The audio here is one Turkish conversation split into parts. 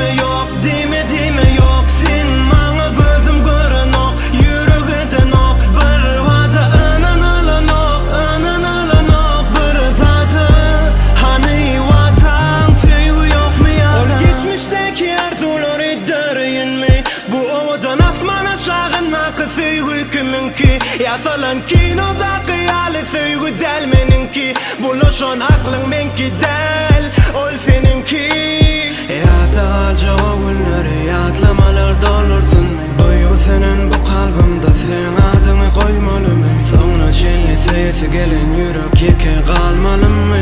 dime yok, dime yok. Sen bana gözüm gören ok, yüreğden ok. Bir vada anan alan ok, bir zatı. Hani vatan sevgi yok mu ya? Ol geçmişteki arzuları derin mi? Bu ovadan asmana şağına sevgi kiminki? Yasalan kinodaki hali sevgi del meninki. Buluşan aklın menki del, ol seninki. Yata cevabınları yatlamalar dolursun. Duygu senin bu kalbimde, sen adını koymalı mı? Sonra çelli sesi gelen yürek yeke kalmalı mı?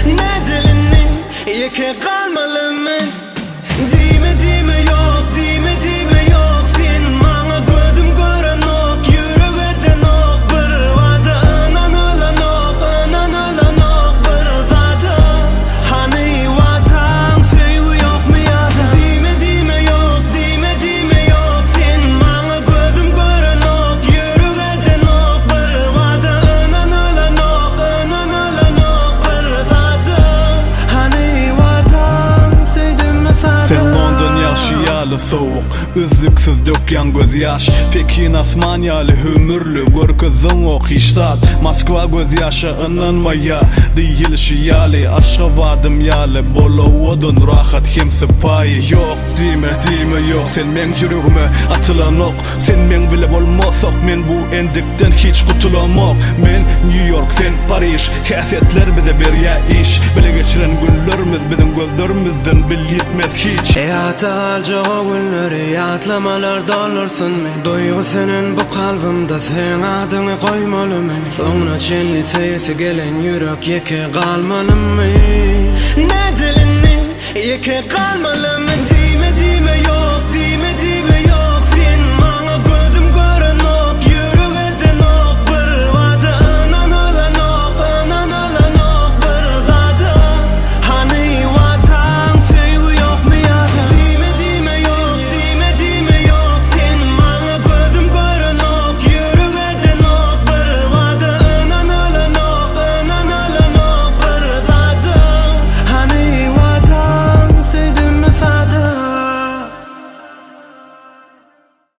Ne dilini yeke kalmalı mı? Dime yok, dime yok. Sen bana gözüm gören ok, yüreğden ok. Bir vada anan alan ok, bir zatı. Hani vatan sevgi yok mu ya da? Dime yok, dime yok. Sen bana gözüm gören ok, yüreğden ok. Bir vada anan alan ok, bir zatı. Hani vatan sevdim mi zatı? Sen London yaşayalı soğuk, üzlüksüz dökyan göz yaş. Pekin asmanyalı hümürlü, görküzün ok iştat. Moskva göz yaşı ınanmaya değil şiyali. Aşkavadım yali, bolovodun rahat hem sıpayı yok. Dime yok, sen men yüreğime atılan ok. Sen men bile olmasak, men bu endikten hiç kutulamok. Men New York, sen Paris, hasetler bize bir ya iş. Bile geçiren günlerimiz bizim gözlerimizden bil yetmez hiç. Yata cevabınları yatlamalar dolursun mu? Duygu senin bu kalbimde, sen adını koymalı mı? Sonra çelli sesi gelen yürek yeke kalmalı mı? Ne dilini yeke kalmalı mı? Dime yok.